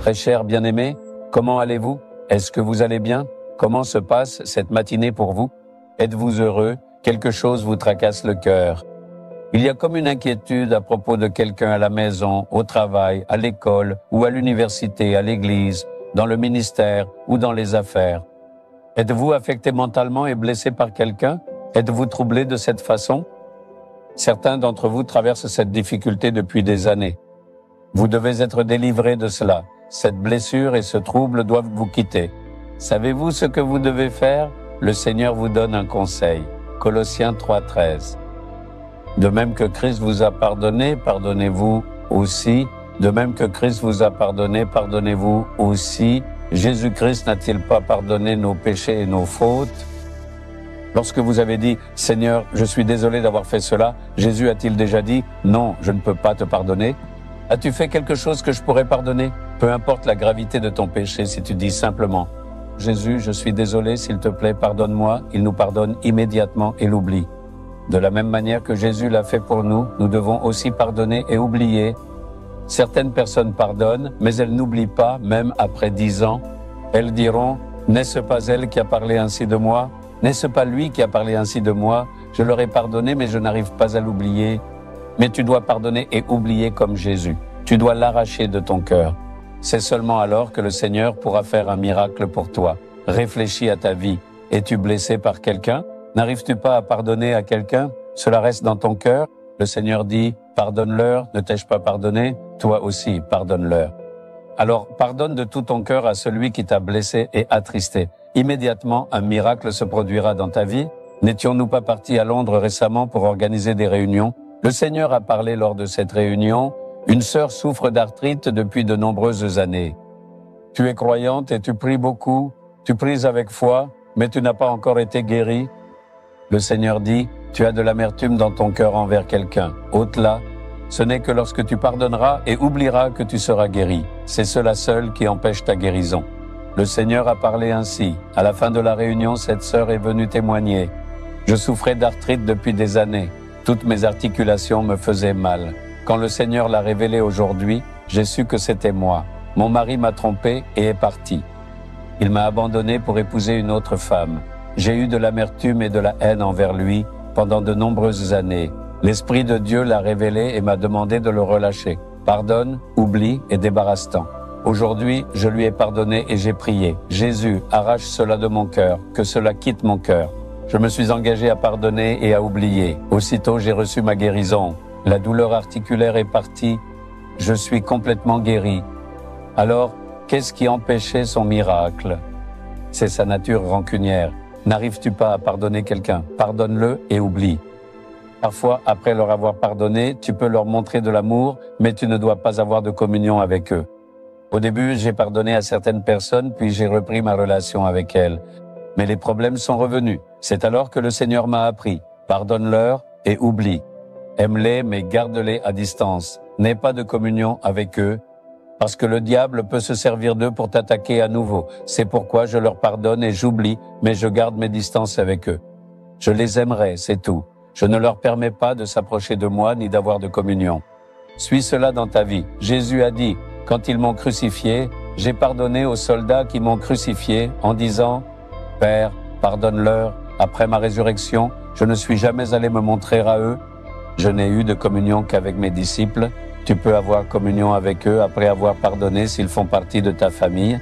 Très cher bien-aimé, comment allez-vous? Est-ce que vous allez bien? Comment se passe cette matinée pour vous? Êtes-vous heureux? Quelque chose vous tracasse le cœur. Il y a comme une inquiétude à propos de quelqu'un à la maison, au travail, à l'école ou à l'université, à l'église, dans le ministère ou dans les affaires. Êtes-vous affecté mentalement et blessé par quelqu'un? Êtes-vous troublé de cette façon? Certains d'entre vous traversent cette difficulté depuis des années. Vous devez être délivré de cela. Cette blessure et ce trouble doivent vous quitter. Savez-vous ce que vous devez faire? Le Seigneur vous donne un conseil. Colossiens 3,13. De même que Christ vous a pardonné, pardonnez-vous aussi. De même que Christ vous a pardonné, pardonnez-vous aussi. Jésus-Christ n'a-t-il pas pardonné nos péchés et nos fautes? Lorsque vous avez dit « Seigneur, je suis désolé d'avoir fait cela », Jésus a-t-il déjà dit « Non, je ne peux pas te pardonner » ? As-tu fait quelque chose que je pourrais pardonner? Peu importe la gravité de ton péché, si tu dis simplement « Jésus, je suis désolé, s'il te plaît, pardonne-moi », il nous pardonne immédiatement et l'oublie. De la même manière que Jésus l'a fait pour nous, nous devons aussi pardonner et oublier. Certaines personnes pardonnent, mais elles n'oublient pas, même après 10 ans. Elles diront « N'est-ce pas elle qui a parlé ainsi de moi? N'est-ce pas lui qui a parlé ainsi de moi? Je leur ai pardonné, mais je n'arrive pas à l'oublier. » Mais tu dois pardonner et oublier comme Jésus. Tu dois l'arracher de ton cœur. C'est seulement alors que le Seigneur pourra faire un miracle pour toi. Réfléchis à ta vie. Es-tu blessé par quelqu'un? N'arrives-tu pas à pardonner à quelqu'un? Cela reste dans ton cœur. Le Seigneur dit « Pardonne-leur, ne t'ai-je pas pardonné? Toi aussi, pardonne-leur. » Alors, pardonne de tout ton cœur à celui qui t'a blessé et attristé. Immédiatement, un miracle se produira dans ta vie. N'étions-nous pas partis à Londres récemment pour organiser des réunions? Le Seigneur a parlé lors de cette réunion. Une sœur souffre d'arthrite depuis de nombreuses années. Tu es croyante et tu pries beaucoup. Tu pries avec foi, mais tu n'as pas encore été guérie. Le Seigneur dit, tu as de l'amertume dans ton cœur envers quelqu'un. Ôte-la. Ce n'est que lorsque tu pardonneras et oublieras que tu seras guéri. C'est cela seul qui empêche ta guérison. Le Seigneur a parlé ainsi. À la fin de la réunion, cette sœur est venue témoigner. Je souffrais d'arthrite depuis des années. Toutes mes articulations me faisaient mal. Quand le Seigneur l'a révélé aujourd'hui, j'ai su que c'était moi. Mon mari m'a trompé et est parti. Il m'a abandonné pour épouser une autre femme. J'ai eu de l'amertume et de la haine envers lui pendant de nombreuses années. L'Esprit de Dieu l'a révélé et m'a demandé de le relâcher. Pardonne, oublie et débarrasse-t'en. Aujourd'hui, je lui ai pardonné et j'ai prié. Jésus, arrache cela de mon cœur, que cela quitte mon cœur. Je me suis engagé à pardonner et à oublier. Aussitôt, j'ai reçu ma guérison. La douleur articulaire est partie. Je suis complètement guéri. Alors, qu'est-ce qui empêchait son miracle? C'est sa nature rancunière. N'arrives-tu pas à pardonner quelqu'un? Pardonne-le et oublie. Parfois, après leur avoir pardonné, tu peux leur montrer de l'amour, mais tu ne dois pas avoir de communion avec eux. Au début, j'ai pardonné à certaines personnes, puis j'ai repris ma relation avec elles. Mais les problèmes sont revenus. C'est alors que le Seigneur m'a appris. Pardonne-leur et oublie. Aime-les, mais garde-les à distance. N'aie pas de communion avec eux, parce que le diable peut se servir d'eux pour t'attaquer à nouveau. C'est pourquoi je leur pardonne et j'oublie, mais je garde mes distances avec eux. Je les aimerai, c'est tout. Je ne leur permets pas de s'approcher de moi ni d'avoir de communion. Suis cela dans ta vie. Jésus a dit, quand ils m'ont crucifié, j'ai pardonné aux soldats qui m'ont crucifié en disant, « Père, pardonne-leur. Après ma résurrection, je ne suis jamais allé me montrer à eux. Je n'ai eu de communion qu'avec mes disciples. Tu peux avoir communion avec eux après avoir pardonné s'ils font partie de ta famille.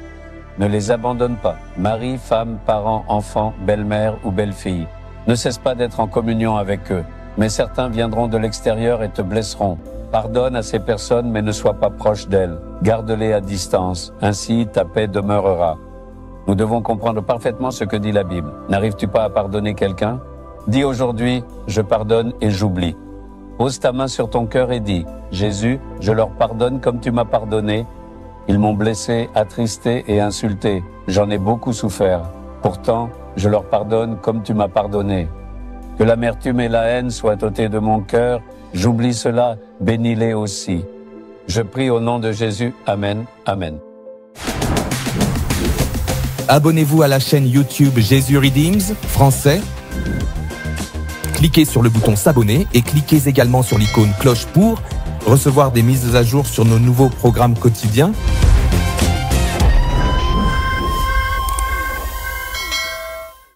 Ne les abandonne pas. Mari, femme, parents, enfants, belle-mère ou belle-fille. Ne cesse pas d'être en communion avec eux. Mais certains viendront de l'extérieur et te blesseront. Pardonne à ces personnes, mais ne sois pas proche d'elles. Garde-les à distance. Ainsi, ta paix demeurera. Nous devons comprendre parfaitement ce que dit la Bible. N'arrives-tu pas à pardonner quelqu'un? Dis aujourd'hui, je pardonne et j'oublie. Pose ta main sur ton cœur et dis, Jésus, je leur pardonne comme tu m'as pardonné. Ils m'ont blessé, attristé et insulté. J'en ai beaucoup souffert. Pourtant, je leur pardonne comme tu m'as pardonné. Que l'amertume et la haine soient ôtées de mon cœur. J'oublie cela, bénis-les aussi. Je prie au nom de Jésus. Amen. Amen. Abonnez-vous à la chaîne YouTube Jésus Redeems français. Cliquez sur le bouton s'abonner et cliquez également sur l'icône cloche pour recevoir des mises à jour sur nos nouveaux programmes quotidiens.